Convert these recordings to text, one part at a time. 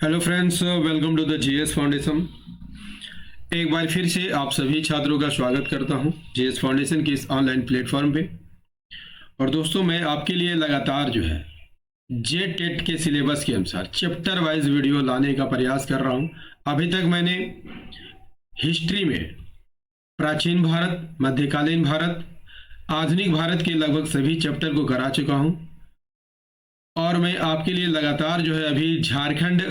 Hello friends, welcome to the GS foundation. एक बार फिर से आप सभी छात्रों का स्वागत करता हूं जीएस फाउंडेशन की इस ऑनलाइन प्लेटफॉर्म पे। और दोस्तों, मैं आपके लिए लगातार जो है जेट टेट के सिलेबस के अनुसार चैप्टर वाइज वीडियो लाने का प्रयास कर रहा हूं। अभी तक मैंने हिस्ट्री में प्राचीन भारत, मध्यकालीन भारत, आधुनिक भारत के लगभग सभी चैप्टर को करा चुका हूं। और मैं आपके लिए लगातार जो है अभी झारखंड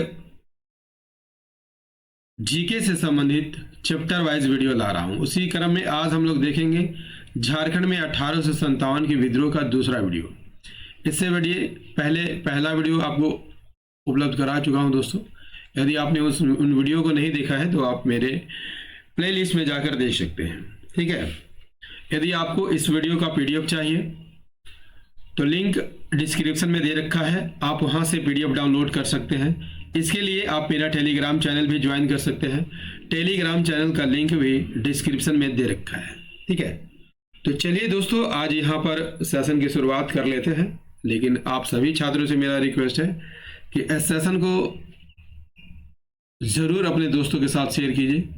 जीके से संबंधित चैप्टर वाइज वीडियो ला रहा हूं। उसी क्रम में आज हम लोग देखेंगे झारखंड में 1857 के विद्रोह का दूसरा वीडियो। इससे पहला वीडियो आपको उपलब्ध करा चुका हूं दोस्तों। यदि आपने उन वीडियो को नहीं देखा है तो आप मेरे प्लेलिस्ट में जाकर देख सकते हैं, ठीक है। यदि आपको इस वीडियो का पीडीएफ चाहिए तो लिंक डिस्क्रिप्शन में दे रखा है, आप वहां से पीडीएफ डाउनलोड कर सकते हैं। इसके लिए आप मेरा टेलीग्राम चैनल भी ज्वाइन कर सकते हैं। टेलीग्राम चैनल का लिंक भी डिस्क्रिप्शन में दे रखा है, ठीक है। तो चलिए दोस्तों, आज यहाँ पर सेशन की शुरुआत कर लेते हैं। लेकिन आप सभी छात्रों से मेरा रिक्वेस्ट है कि इस सेशन को जरूर अपने दोस्तों के साथ शेयर कीजिए।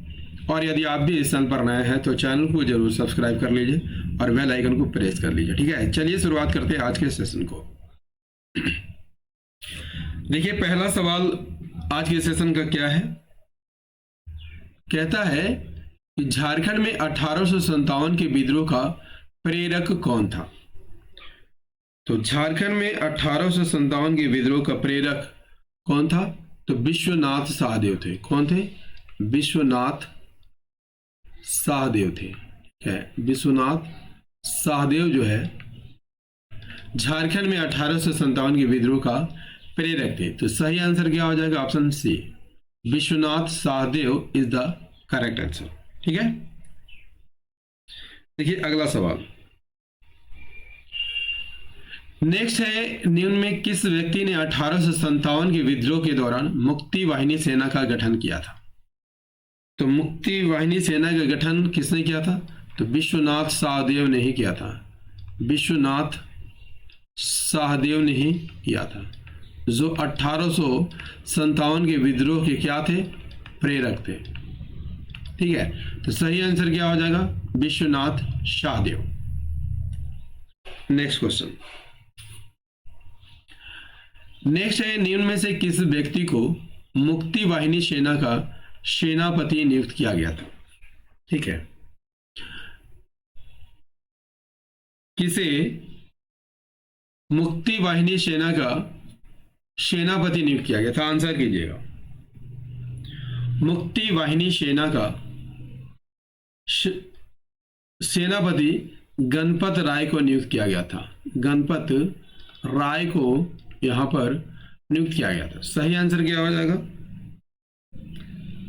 और यदि आप भी इस चैनल पर नए हैं तो चैनल को जरूर सब्सक्राइब कर लीजिए और बेल आइकन को प्रेस कर लीजिए, ठीक है। चलिए शुरुआत करते हैं आज के सेशन को। देखिए, पहला सवाल आज के सेशन का क्या है। कहता है कि झारखंड में 1857 के विद्रोह का प्रेरक कौन था। तो झारखंड में 1857 के विद्रोह का प्रेरक कौन था? तो विश्वनाथ शाहदेव थे। कौन थे? विश्वनाथ शाहदेव थे। क्या है? विश्वनाथ शाहदेव जो है झारखंड में 1857 के विद्रोह का प्रेरक थे। तो सही आंसर क्या हो जाएगा? Option C, Vishwanath Shahdeo is the correct answer, ठीक है। देखिए अगला सवाल नेक्स्ट है, निम्न में किस व्यक्ति ने 1857 के विद्रोह के दौरान मुक्ति वाहिनी सेना का गठन किया था। तो मुक्ति वाहिनी सेना का गठन किसने किया था? तो विश्वनाथ शाहदेव ने ही किया था। विश्वनाथ शाहदेव ने ही किया था, जो 1857 के विद्रोह के क्या थे? प्रेरक थे, ठीक है। तो सही आंसर क्या हो जाएगा? Vishwanath Shahdeo. Next question, next है, निम्न में से किस व्यक्ति को मुक्ति वाहिनी सेना का सेनापति नियुक्त किया गया था, ठीक है। किसे मुक्ति वाहिनी सेना का सेनापति नियुक्त किया गया था? आंसर कीजिएगा। मुक्ति वाहिनी सेना का सेनापति गणपत राय को नियुक्त किया गया था। गणपत राय को यहां पर नियुक्त किया गया था। सही आंसर क्या हो जाएगा?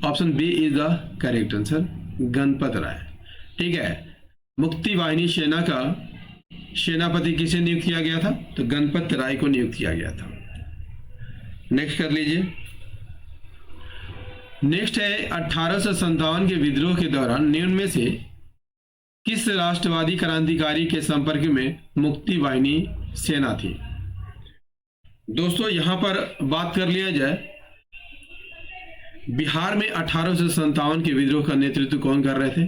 Option B is the correct answer, Ganpat Rai, ठीक है। मुक्ति वाहिनी सेना का सेनापति किसे नियुक्त किया गया था? तो गणपत राय को नियुक्त किया गया था। नेक्स्ट कर लीजिए। नेक्स्ट है, 1857 के विद्रोह के दौरान निम्न में से किस राष्ट्रवादी क्रांतिकारी के संपर्क में मुक्ति वाहिनी सेना थी। दोस्तों यहां पर बात कर लिया जाए, बिहार में 1857 के विद्रोह का नेतृत्व कौन कर रहे थे?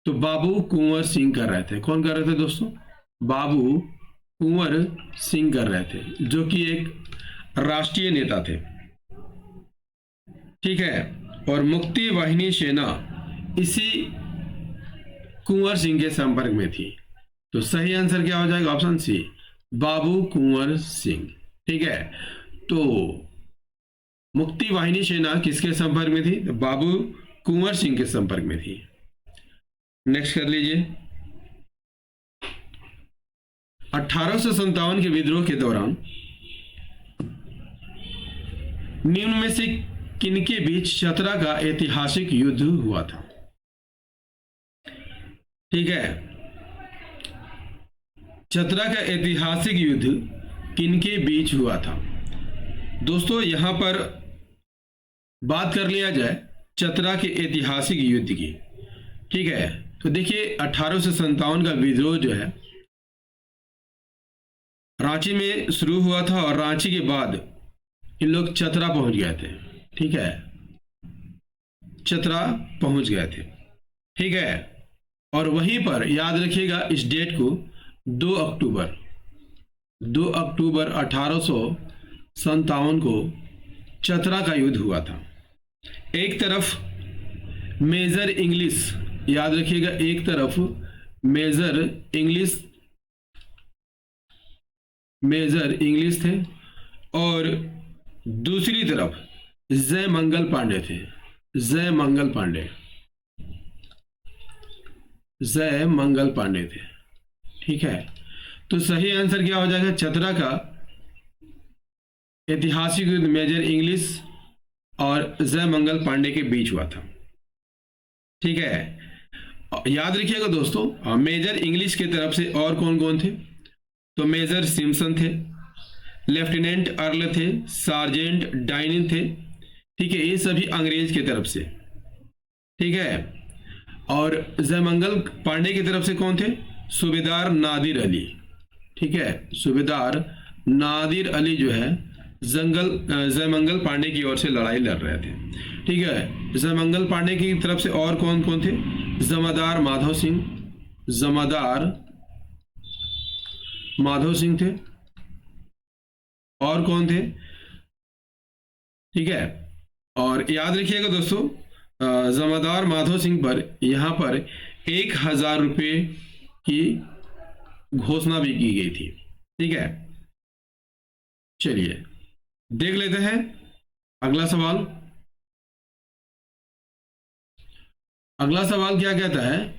तो बाबू कुंवर सिंह कर रहे थे। कौन कर रहे थे दोस्तों? बाबू कुंवर सिंह कर रहे थे, जो कि एक राष्ट्रीय नेता थे, ठीक है। और मुक्ति वाहिनी सेना इसी कुंवर सिंह के संपर्क में थी। तो सही आंसर क्या हो जाएगा? ऑप्शन सी, बाबू कुंवर सिंह, ठीक है। तो मुक्ति वाहिनी सेना किसके संपर्क में थी? तो बाबू कुंवर सिंह के संपर्क में थी। नेक्स्ट कर लीजिए। 1857 के विद्रोह के दौरान निम्न में से किनके बीच चतरा का ऐतिहासिक युद्ध हुआ था, ठीक है। चतरा का ऐतिहासिक युद्ध किनके बीच हुआ था? दोस्तों यहां पर बात कर लिया जाए चतरा के ऐतिहासिक युद्ध की, ठीक है। तो देखिए 1857 का विद्रोह जो है रांची में शुरू हुआ था और रांची के बाद इन लोग चतरा पहुंच गए थे। ठीक है, चतरा पहुंच गए थे। ठीक है, और वहीं पर याद रखिएगा इस डेट को 2 अक्टूबर 1857 को चतरा का युद्ध हुआ था। एक तरफ मेजर इंग्लिश, याद रखिएगा, एक तरफ मेजर इंग्लिश थे और दूसरी तरफ जयमंगल पांडे थे। जयमंगल पांडे थे। ठीक है, तो सही आंसर क्या हो जाएगा? चतरा का ऐतिहासिक युद्ध मेजर इंग्लिश और जयमंगल पांडे के बीच हुआ था। ठीक है, याद रखिएगा दोस्तों, मेजर इंग्लिश की तरफ से और कौन कौन थे? तो मेजर सिम्पसन थे, लेफ्टिनेंट अर्ल थे, सार्जेंट डाइनिन थे। ठीक है, ये सभी अंग्रेज की तरफ से। ठीक है, और जयमंगल पांडे की तरफ से कौन थे? सूबेदार नादिर अली। ठीक है, सूबेदार नादिर अली जो है जयमंगल पांडे की ओर से लड़ाई लड़ रहे थे। ठीक है, जयमंगल पांडे की तरफ से और कौन कौन थे? जमादार माधव सिंह थे। और कौन थे? ठीक है, और याद रखिएगा दोस्तों, जमादार माधव सिंह पर यहां पर 1000 रुपये की घोषणा भी की गई थी। ठीक है, चलिए देख लेते हैं अगला सवाल। अगला सवाल क्या कहता है?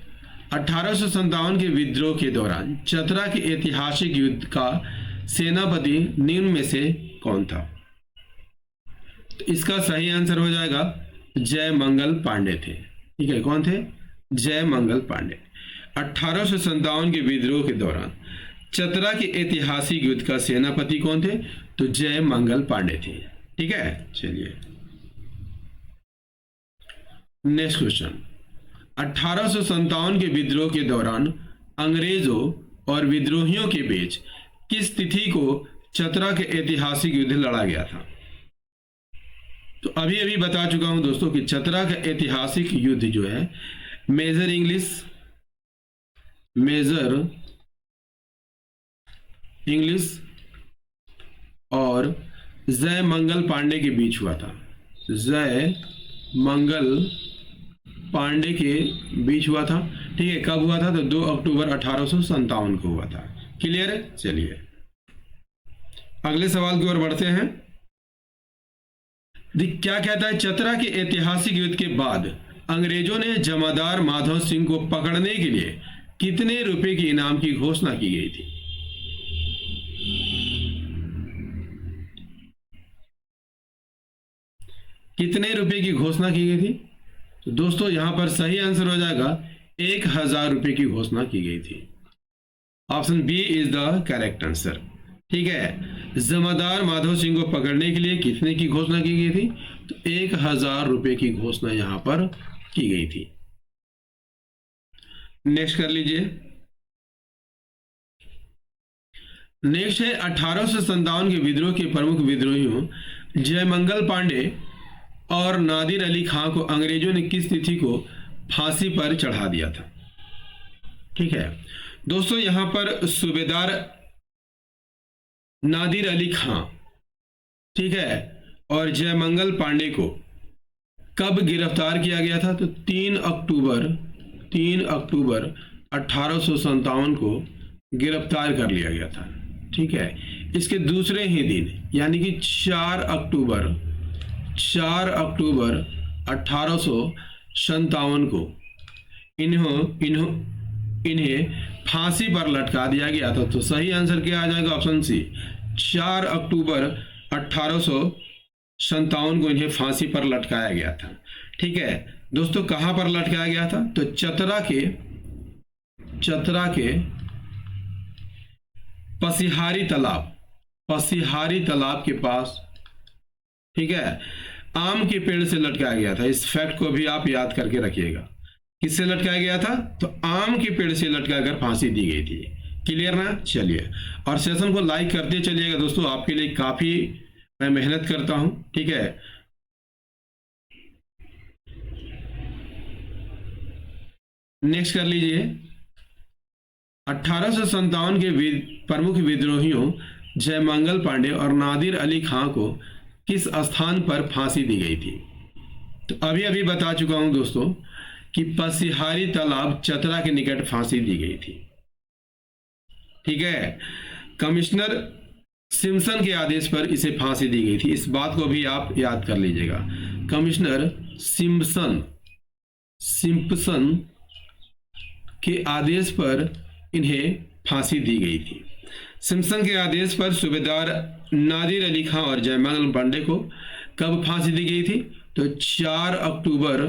1857 के विद्रोह के दौरान चतरा के ऐतिहासिक युद्ध का सेनापति निम्न में से कौन था? तो इसका सही आंसर हो जाएगा जयमंगल पांडे थे। ठीक है, कौन थे? जयमंगल पांडे। 1857 के विद्रोह के दौरान चतरा के ऐतिहासिक युद्ध का सेनापति कौन थे? तो जयमंगल पांडे थे। ठीक है, चलिए नेक्स्ट क्वेश्चन। 1857 के विद्रोह के दौरान अंग्रेजों और विद्रोहियों के बीच किस तिथि को चतरा के ऐतिहासिक युद्ध लड़ा गया था? तो अभी बता चुका हूं दोस्तों कि चतरा का ऐतिहासिक युद्ध जो है मेजर इंग्लिश और जयमंगल पांडे के बीच हुआ था। जयमंगल पांडे के बीच हुआ था। ठीक है, कब हुआ था? तो 2 अक्टूबर 1857 को हुआ था। क्लियर है? चलिए अगले सवाल की ओर बढ़ते हैं। क्या कहता है? चतरा के ऐतिहासिक युद्ध के बाद अंग्रेजों ने जमादार माधव सिंह को पकड़ने के लिए कितने रुपए के इनाम की घोषणा की गई थी? कितने रुपए की घोषणा की गई थी? तो दोस्तों यहां पर सही आंसर हो जाएगा 1000 रुपए की घोषणा की गई थी। Option B is the correct answer. ठीक है, जमादार माधव सिंह को पकड़ने के लिए कितने की घोषणा की गई थी? तो 1000 रुपए की घोषणा यहां पर की गई थी। नेक्स्ट कर लीजिए। नेक्स्ट है 1857 के विद्रोह के प्रमुख विद्रोहियों जयमंगल पांडे और नादिर अली खां को अंग्रेजों ने किस तिथि को फांसी पर चढ़ा दिया था? ठीक है दोस्तों, यहां पर सूबेदार नादिर अली खां, ठीक है, और जयमंगल पांडे को कब गिरफ्तार किया गया था? तो 3 अक्टूबर 1857 को गिरफ्तार कर लिया गया था। ठीक है, इसके दूसरे ही दिन यानी कि 4 अक्टूबर 1857 को इन्हें फांसी पर लटका दिया गया था। तो सही आंसर क्या आ जाएगा? ऑप्शन सी, 4 अक्टूबर 1857 को इन्हें फांसी पर लटकाया गया था। ठीक है दोस्तों, कहां पर लटकाया गया था? तो चतरा के पसिहारी तालाब के पास, ठीक है, आम के पेड़ से लटकाया गया था। इस फैक्ट को भी आप याद करके रखिएगा। किससे लटकाया गया था? तो आम के पेड़ से लटकाकर फांसी दी गई थी। क्लियर ना? चलिए, और सेशन को लाइक करते चलिएगा दोस्तों, आपके लिए काफी मैं मेहनत करता हूं। ठीक है, नेक्स्ट कर लीजिए, 1857 के प्रमुख विद्रोहियों जयमंगल पांडे और नादिर अली खां को किस स्थान पर फांसी दी गई थी? तो अभी अभी बता चुका हूं दोस्तों कि पसिहारी तालाब चतरा के निकट फांसी दी गई थी। ठीक है, कमिश्नर सिम्पसन के आदेश पर इसे फांसी दी गई थी। इस बात को भी आप याद कर लीजिएगा, कमिश्नर सिम्पसन के आदेश पर इन्हें फांसी दी गई थी। सिम्पसन के आदेश पर सूबेदार नादिर अली खां और जयमंगल पांडे को कब फांसी दी गई थी? तो 4 अक्टूबर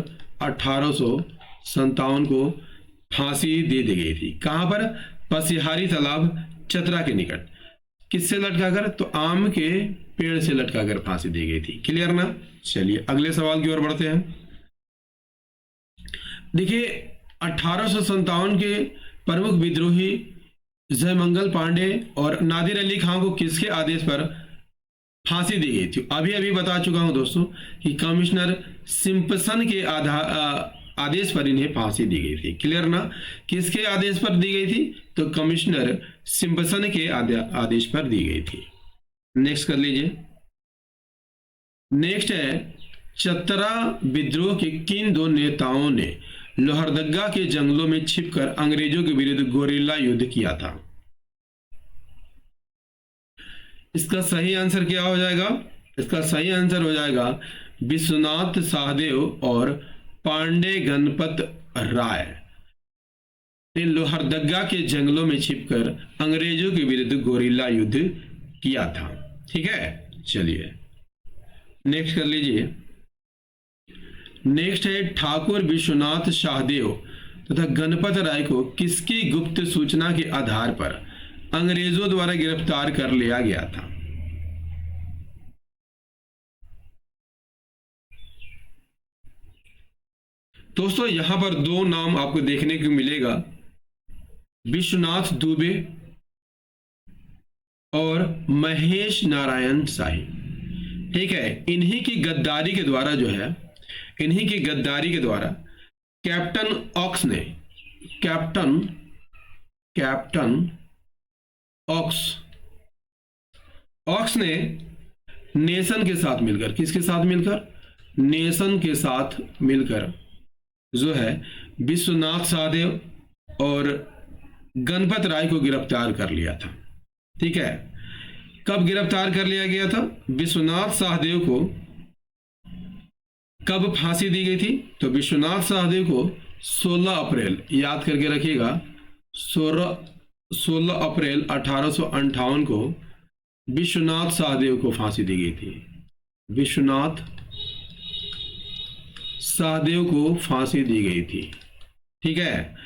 1857 को फांसी दे दी गई थी। कहां पर? पसिहारी तालाब चतरा के निकट। किससे लटकाकर? तो आम के पेड़ से लटकाकर फांसी दी गई थी। क्लियर ना? चलिए अगले सवाल की ओर बढ़ते हैं। देखिए 1857 के प्रमुख विद्रोही जयमंगल पांडे और नादिर अली खां को किसके आदेश पर फांसी दी गई थी? अभी अभी बता चुका हूं दोस्तों कि कमिश्नर सिम्पसन के आदेश पर इन्हें फांसी दी गई थी। क्लियर ना? किसके आदेश पर दी गई थी? तो कमिश्नर सिम्पसन के आदेश पर दी गई थी। नेक्स्ट कर लीजिए। नेक्स्ट है, चतरा विद्रोह के किन दो नेताओं ने लोहरदगा के जंगलों में छिपकर अंग्रेजों के विरुद्ध गोरिल्ला युद्ध किया था? इसका सही आंसर क्या हो जाएगा? इसका सही आंसर हो जाएगा विश्वनाथ सहदेव और पांडे गणपत राय ने लोहरदगा के जंगलों में छिपकर अंग्रेजों के विरुद्ध गोरिल्ला युद्ध किया था। ठीक है, चलिए नेक्स्ट कर लीजिए। नेक्स्ट है, ठाकुर विश्वनाथ सहदेव तथा गणपत राय को किसकी गुप्त सूचना के आधार पर अंग्रेजों द्वारा गिरफ्तार कर लिया गया था? दोस्तों यहां पर दो नाम आपको देखने को मिलेगा, विश्वनाथ दुबे और महेश नारायण शाही। ठीक है, इन्हीं की गद्दारी के द्वारा कैप्टन ऑक्स ने नेसन के साथ मिलकर, किसके साथ मिलकर? नेसन के साथ मिलकर जो है विश्वनाथ सहदेव और गणपत राय को गिरफ्तार कर लिया था। ठीक है, कब गिरफ्तार कर लिया गया था? विश्वनाथ सहदेव को कब फांसी दी गई थी? तो विश्वनाथ सहदेव को 16 अप्रैल, याद करके रखिएगा, 16 अप्रैल 1858 को विश्वनाथ सहदेव को फांसी दी गई थी। विश्वनाथ सहदेव को फांसी दी गई थी। ठीक है,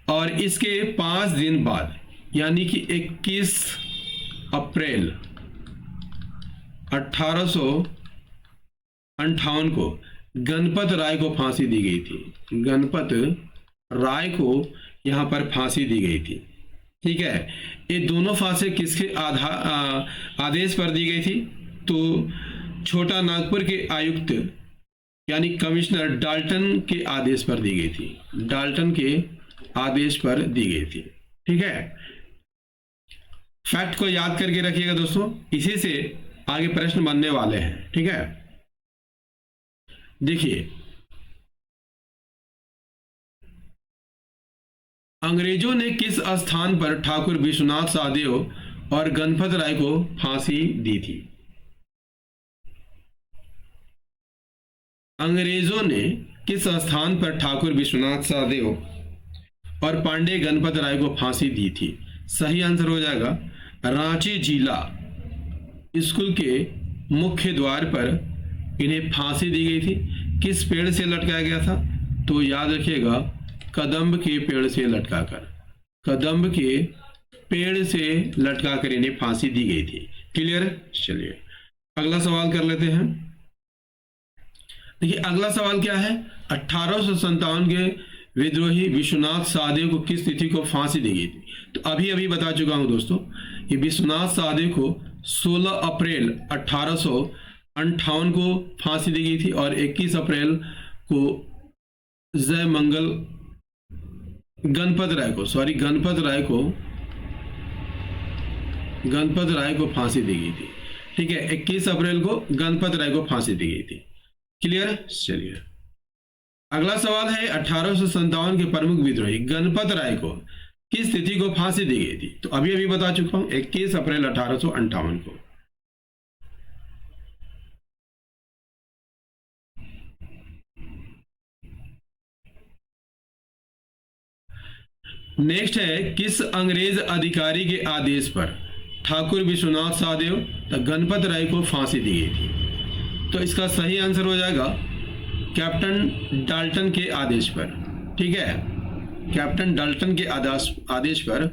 और इसके 5 दिन बाद यानी कि 21 अप्रैल 1858 को गणपत राय को फांसी दी गई थी। गणपत राय को यहां पर फांसी दी गई थी। ठीक है, ये दोनों फांसी किसके आदेश पर दी गई थी? तो छोटा नागपुर के आयुक्त यानी कमिश्नर डाल्टन के आदेश पर दी गई थी। डाल्टन के आदेश पर दी गई थी। ठीक है, फैक्ट को याद करके रखिएगा दोस्तों, इसी से आगे प्रश्न बनने वाले हैं। ठीक है, देखिए अंग्रेजों ने किस स्थान पर ठाकुर विश्वनाथ सहदेव और गणपत राय को फांसी दी थी? अंग्रेजों ने किस स्थान पर ठाकुर विश्वनाथ सहदेव और पांडे गणपत राय को फांसी दी थी? सही आंसर हो जाएगा रांची जिला स्कूल के मुख्य द्वार पर इन्हें फांसी दी गई थी। किस पेड़ से लटकाया गया था? तो याद रखिएगा कदम्ब के पेड़ से लटकाकर, कदम्ब के पेड़ से लटकाकर इन्हें फांसी दी गई थी। क्लियर? चलिए अगला सवाल कर लेते हैं। देखिए अगला सवाल क्या है, 1857 के विद्रोही विश्वनाथ सहदेव को किस तिथि को फांसी दी गई थी? तो अभी बता चुका हूं दोस्तों कि विश्वनाथ सहदेव को 16 अप्रैल 1858 को फांसी दी गई थी और 21 अप्रैल को जयमंगल गणपत राय को फांसी दी गई थी। ठीक है, 21 अप्रैल को गणपत राय को फांसी दी गई थी। क्लियर है? चलिए अगला सवाल है 1857 के प्रमुख विद्रोही गणपत राय को किस तिथि को फांसी दी गई थी? तो अभी अभी बता चुका हूं, 21 अप्रैल 1858 को। नेक्स्ट है किस अंग्रेज अधिकारी के आदेश पर ठाकुर विश्वनाथ सहदेव तथा गणपत राय को फांसी दी गई थी? तो इसका सही आंसर हो जाएगा कैप्टन डाल्टन के आदेश पर। ठीक है, कैप्टन डाल्टन के आदेश पर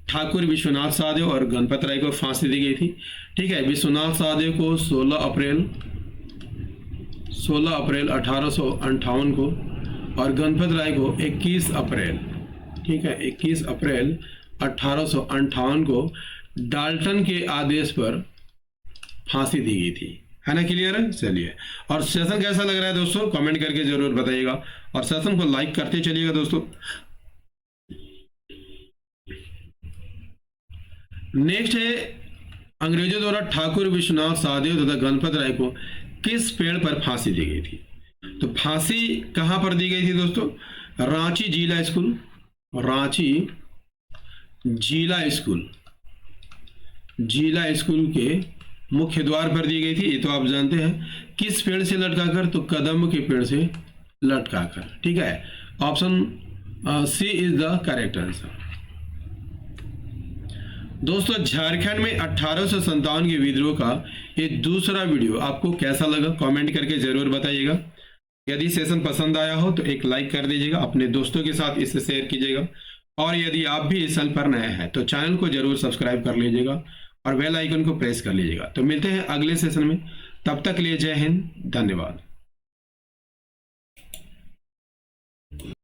ठाकुर विश्वनाथ सहदेव और गणपत राय को फांसी दी गई थी। ठीक है, विश्वनाथ सहदेव को 16 अप्रैल 1858 को और गणपत राय को 21 अप्रैल, ठीक है, 21 अप्रैल 1858 को डाल्टन के आदेश पर फांसी दी गई थी। है ना? क्लियर है? चलिए, और सेशन कैसा लग रहा है दोस्तों कमेंट करके जरूर बताइएगा और सेशन को लाइक करते चलिएगा दोस्तों। नेक्स्ट है अंग्रेजों द्वारा ठाकुर विश्वनाथ सहदेव तथा गणपत राय को किस पेड़ पर फांसी दी गई थी? तो फांसी कहां पर दी गई थी दोस्तों? रांची जिला स्कूल के मुख्य द्वार पर दी गई थी। ये तो आप जानते हैं। किस पेड़ से लटकाकर? तो कदम के पेड़ से लटकाकर। ठीक है, option C is the correct answer. दोस्तों झारखंड में 1857 के विद्रोह का ये दूसरा वीडियो आपको कैसा लगा कमेंट करके जरूर बताइएगा। यदि सेशन पसंद आया हो तो एक लाइक कर दीजिएगा, अपने दोस्तों के साथ इसे शेयर कीजिएगा और यदि आप भी इस चैनल पर नए हैं तो चैनल को जरूर सब्सक्राइब कर लीजिएगा और बेल आइकन को प्रेस कर लीजिएगा। तो मिलते हैं अगले सेशन में, तब तक के लिए जय हिंद, धन्यवाद।